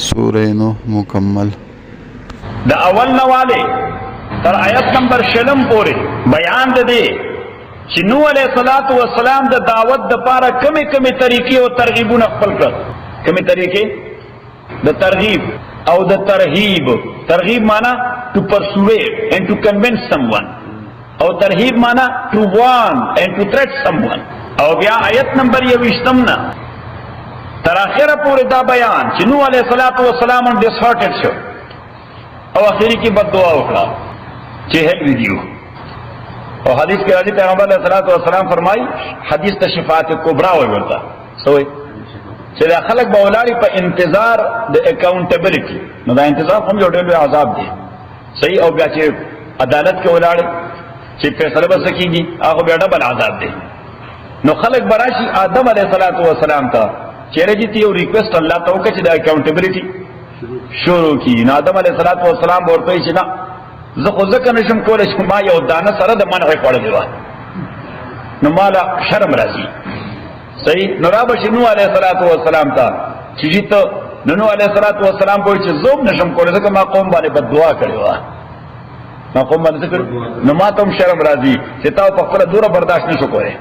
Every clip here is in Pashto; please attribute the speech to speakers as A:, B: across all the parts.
A: سورہ نوح مکمل
B: دا اول نواله تر آیت نمبر 6 پورې بیان ده دی چې نوح علیہ الصلوۃ والسلام د دعوت د پاره کمی طریقې او ترغیبونه خپل کړ. کمی طریقې د ترغیب او د ترهیب. ترغیب معنی to persuade and to convince someone, او ترهیب معنی to warn and to threat someone. او بیا آیت نمبر 20 نه تر اخره پورې دا بیان چې نوح علیہ الصلوۃ والسلام ډسهارټډ شو او اخیری کی بد دعا وکړه چې هل ویډیو. او حدیث کې راځي پیغمبر علیه الصلوۃ والسلام فرمایي حدیث ته شفاعت کبرا وایي ورته سوې چې خلک به ولاړی په انتظار د اکاونټیبلټی. نو دا انتظار هم یو ډېر عذاب دی صحیح. او بیا چې عدالت کې ولاړی چې فیصله به سکیږي هغه بیا ډبل عذاب دی. نو خلک براشي آدم علیه الصلوۃ والسلام ته چیرې دي یو ریکوست الله ته وکړي چې د اکاونټیبلټی شروع کی. نو آدم علیہ الصلوۃ والسلام ورته چې نه زه خو ځکه نشم کولی چې ما یو دانه سره د منع خوړلې وه نو ماله شرم راځي صحیح. نو رابشي نوح علیہ الصلوۃ والسلام ته چې ته نوح علیہ الصلوۃ والسلام وایي چې زه نشم کولی ځکه ما قوم باندې بد دعا کړې وه. ما قوم باندې څه کړې نو ما ته هم شرم راځي چې تا په خپله دوره برداشت نشو کولی.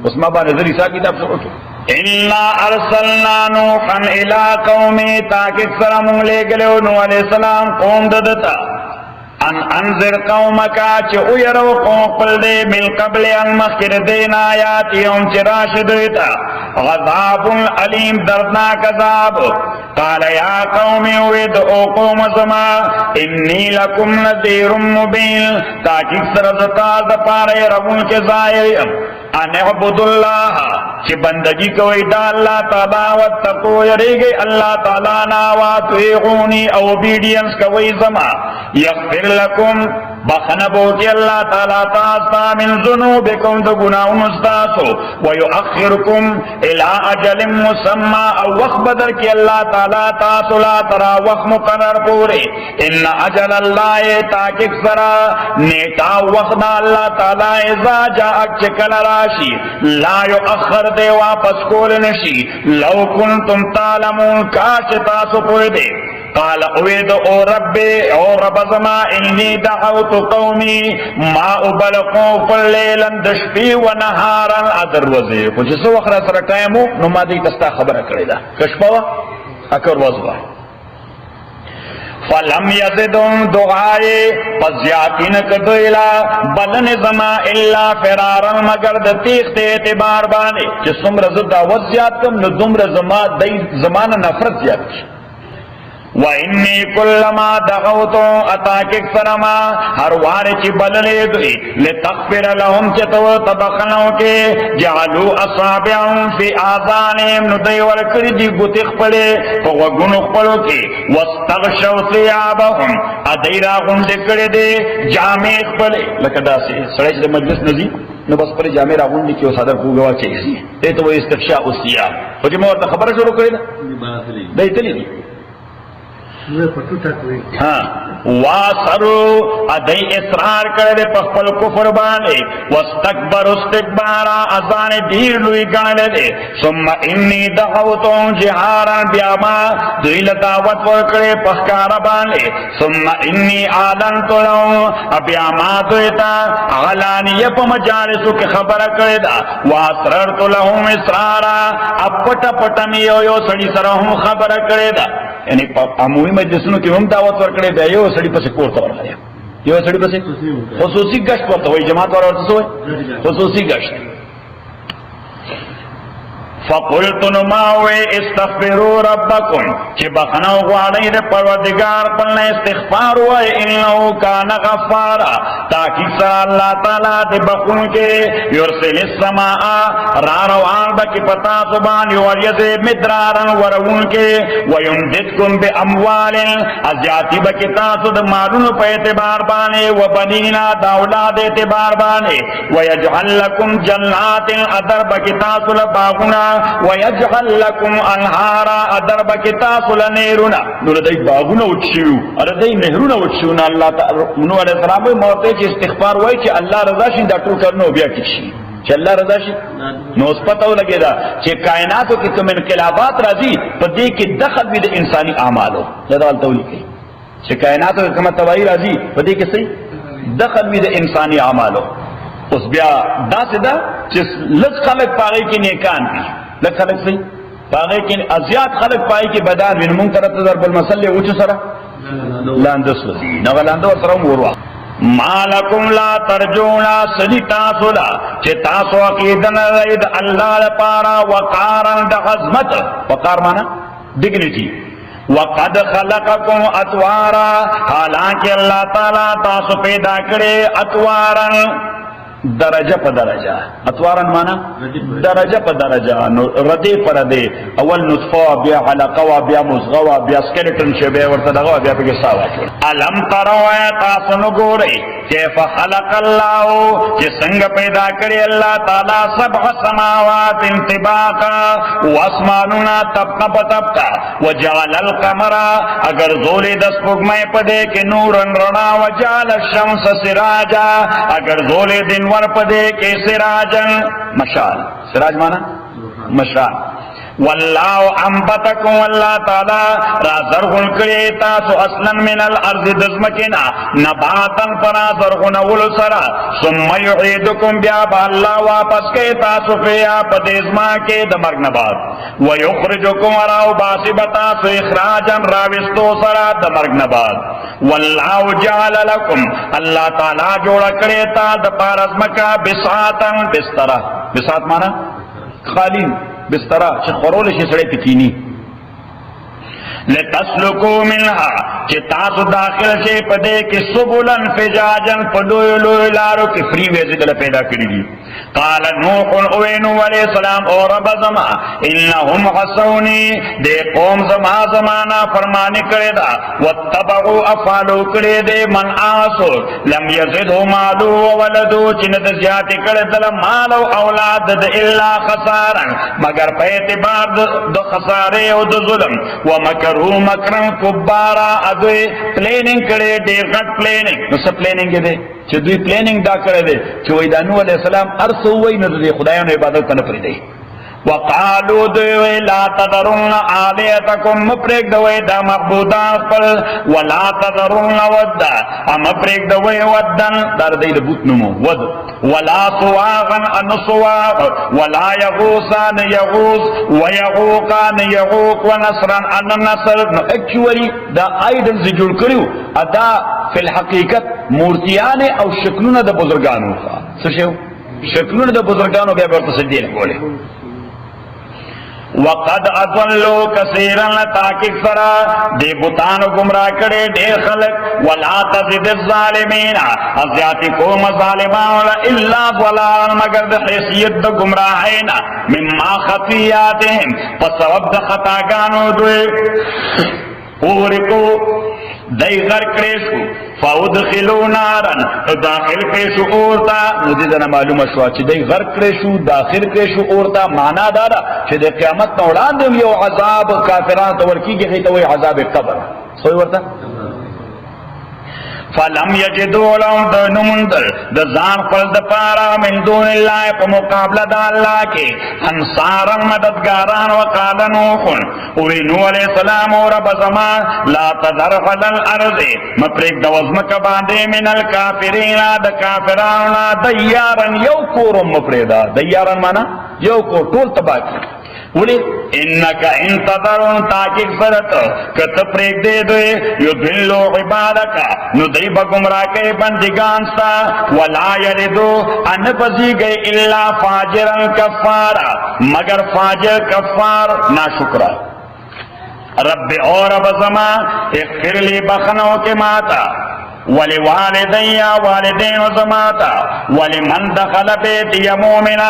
B: اوس ما باندې زه رسا کتاب څه وکړو انا ارسلنا نوحا الى قومه تاکہ سلام لے گلو نوح علیہ السلام قوم ددتا ان انذر قومک چ او يرو قوم قل دے من قبل ان مخر دین آیات یوم چراش دیتا غضاب علیم دردناک عذاب. قال یا قوم وید او قوم زما انی لکم نذیر مبین تاکہ سرزتا د پارے ربون کے ظاہر ان اعبدوا اللہ چې بندگی کوئی دا اللہ تعالی واتقو یریږي اللہ تعالی نا واطیعونی او اوبیډینس کوي زما یغفر لکم بخنبو کی اللہ تعالی تاستا من ذنوبکم دو گناہون استاسو ویؤخرکم الى اجل مسمى او وقت بدر کی اللہ تعالی تاسو لا ترا وقت مقرر پورے ان اجل اللہ تاکک سرا نیٹا وقت اللہ تعالی ازا جاءک چکل راشی لا یؤخر دے واپس کول نشی لو کنتم تعلمون کاش تاسو پوئے دے. قال اوید او رب زما انی دعوت قومی ما ابلقو فلیلا دشپی و نهارا ادر وزی خو چې سو وخت سره ټایمو نو ما دې تستا خبره کړې ده کشپوا اکر وزوا فلم یزدهم دعائے پزیاتین کدویلا بلن زما الا فرارا مگر د تیخت اعتبار باندې چې څومره زه دعوت زیات کم نو دومره زما د زمانه نفرت زیات شي. وَإِنِّي كُلَّمَا دَعَوْتُهُمْ أَتَاكِكْ سَرَمَا ہر وارے چی بللے دوئی لِتَغْفِرَ لَهُمْ چتو تبخنوں کے جعلوا أَصَابِعَهُمْ فِي آذَانِهِمْ ندئی ورکڑی دی گتخ پڑے فوگنو پڑو کے وَاسْتَغْشَوْا ثِيَابَهُمْ ادیرا غند کڑے دے جامع پڑے لکدا سے سڑے چ مجلس نزی نو بس پر جامع راغون دی کیو صدر کو گوا چیزی تے تو استفشاء الثياب ہو جے مو خبر شروع کرے دای تلی ہاں واسرو ادئی اصرار کرے پخپل کفر بانے واستکبر استکبارا ازان دیر لوی گانے دے ثم انی دعوتوں جہارا بیاما دویل دعوت ورکڑے پخکارا بانے ثم انی آلنت لہم ابیاما دویتا غلانی پا مجالسو کی خبر کرے دا واسررت لہم اسرارا اب پٹا پٹمی یو سڑی سرہم خبر کرے دا یعنی عمومی مجلسونو کې هم دعوت ورکړې ده یو سړي پسې کور ته ورغلی یو سړي پسې خصوصي گشت ورته وایي جماعت والا ورته څه وایي خصوصي گشت. فقلت نماوی استغفروا ربکم چی بخنو غوانی دے پروردگار پلنے استغفار ہوئے انہو کان غفارا تاکہ سر اللہ تعالیٰ دے بخون کے یرسل السماء راروان بکی پتا سبان یوریز مدرارن ورون کے ویمددکم بے اموال ازیاتی بکی تاسو دے مالون پہ اعتبار بانے وبنینا داولاد اعتبار بانے ویجعل لکم جنات ادر بکی تاسو لباغنا ويجعل لكم انهارا ادرب كتاب لنيرنا نور دای باغونه وچیو اره دای نهرونه وچیو نه الله تعالی نو علیہ السلام موته چې استغفار وای چې الله رضا شي دا ټول کرنو بیا کیږي چې الله رضا شي. نو اوس پته ولګېده چې کائناتو کې کوم انقلابات راځي په دې کې دخل وي د انساني اعمالو. دا دلته ولیکئ چې کائناتو کې کومه تباهي راځي په دې کې څه دخل وي د انساني اعمالو. اوس بیا داسې ده چې لږ خلک په هغې کې نیکان دي، لږ خلک څه په هغې کې ازیات خلک په هغې کې بدان وي. نو مونږ طرف ته ضرب المثل دی وچو سره لانده سوځي، نو هغه لانده ورسره هم ور واخلو. ما لکم لا ترجونا سدی تاسو لا چې تاسو عقیده نه لرئ د الله لپاره وقارا د عظمت. وقار معنا ډیګنیټي. وقد خلقکم اطوارا، حالانکه الله تعالی تاسو پیدا کړي اطوارا درجه په درجه. اطوارا معنا درجه په درجه، نو ردی پر ردی، اول نطفه بیا علقه بیا مزغه بیا سکeleټن شبه ورته دغه بیا په کې ساوا شو. الم تروا تاسو نو ګورئ کیف خلق الله چې څنګه پیدا کړی الله تعالی سبع سماوات انطباقا واسماننا طبقه طبقه وجعل القمر اگر زولې د سپوږمۍ په دې کې نورن رڼا وجعل الشمس سراجا اگر زولې دین ور په دې کې سراجن مشال. سراج معنا مشال. والله انبتکم الله تعالی را زرغون کړي تاسو اصلا من الارض دزمکنا نباتا فنا زرغون ول سرا ثم يعيدكم بیا الله واپس کړي تاسو فیا پدېزما کې د مرګ نه بعد ويخرجكم راو باسبتا سو اخراجا راوستو سرا د مرګ نه بعد. والله جعل لكم الله تعالی جوړ کړي تا د پارزمکا بساطن بستر. بساط معنا خالی بسترا چې خورول شي سړی پکینی. لتسلکو منها چې تاسو داخل شي په دې کې سبلن فجاجن په لوی لوی لارو کې فری ویز دل پیدا کړی دي. قال نوح او نوح علیہ السلام او رب زما انهم حسونی دې قوم زما زمانہ فرمانی کړی دا وتبعوا افعلوا کړی دې من آسو لم یزدوا مالو وولدو چې نه زیات کړی دل مال او اولاد الا خسارا مگر په اعتبار د خساره او د ظلم ومکر مکرن کبارا ادوی پلیننگ کرے دیر غٹ پلیننگ. نو سب پلیننگ دے چې دوی پلیننگ دا کرے دے چې وی دا نوح علیہ السلام ارسو وی نو دے خدایانو عبادت تا نپری دے. وقالو دوی لا تذرون آلیتکم مپریک دوی دا مقبودان خپل ولا تذرون ودا مپریک دوی ودن دار دی لبوت نمو ود ولا سواغن انسواغ ولا یغوسان یغوس ویغوقان یغوق ونصران ان نصر. نو اکچولی دا آئیڈنز جوڑ کریو ادا فی الحقیقت مورتیان او شکلون دا بزرگانو خواہ سشیو شکلون دا بزرگانو بیا برتا سجدین بولے. وقد اضلوا كثيرا تاکید سرا دی بوتانو گمراہ کړي ډېر خلک ولا تزد الظالمین ازیاتی قوم ظالمان الا ضلالا مگر د حیثیت د گمراهینا مما خطیاتهم فسبب د خطاګانو دوی اورکو دای غر کړي شو فودخلوا نارا داخل کړي شو اورتا. نو دې نه معلومه شو چې دای غر کړي شو داخل کړي شو اورتا معنا دا ده چې د قیامت نه وړاندې یو عذاب کافرانو ته ورکیږي هغه ته عذاب قبر سوې ورته. فلم یجدوا لهم دنمندر د ځان خپل د پاره من دون الله په مقابله د الله کې انصارا مددګاران. وقال نوح او نوح علیہ السلام او رب زما لا تذر على الارض مپریک د وزمکه باندې من الکافرین د کافرانو دیارن یو کورم مپریدا. دیارن معنا یو کور ټول تباہ ولی انکا انتظرون تاکیق فرط کت پریک دے دوئے یدلو عبادکا نو دی بگمراہ کے بندگانستا ولا یلدو انپسی گئی الا فاجرا کفارا مگر فاجر کفار ناشکرہ. رب اور رب زمان اغفر لی بخنوں کے ماتا ولوالدین والدین زماتا ولمن دخل بیتی مومنا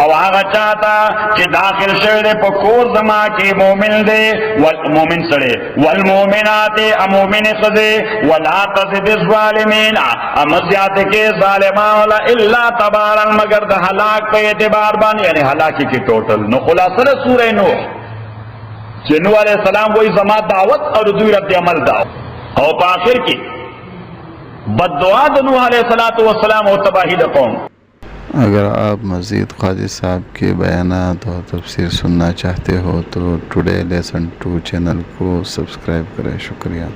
B: او آغا چاہتا چی داخل شده پا کور زما کی مومن دے والمومن سڑے والمومنات امومن خزے ولا تزد الظالمین امزیات کے ظالمان الا تبارا مگر دا حلاک پہ اعتبار بان یعنی حلاکی کی ٹوٹل. نو خلاصر سورہ نوح جنو علیہ السلام وہی زما دعوت اور دوی رد عمل دعوت او پا آخر کی بد دعا د نوح علیہ الصلوۃ والسلام او تباہی د قوم.
A: अगर आप मज़ीद क़ाज़ी साहब के बयानात और तफसीर सुनना चाहते हो तो टुडे लेसन 2 चैनल को सब्सक्राइब करें। शुक्रिया।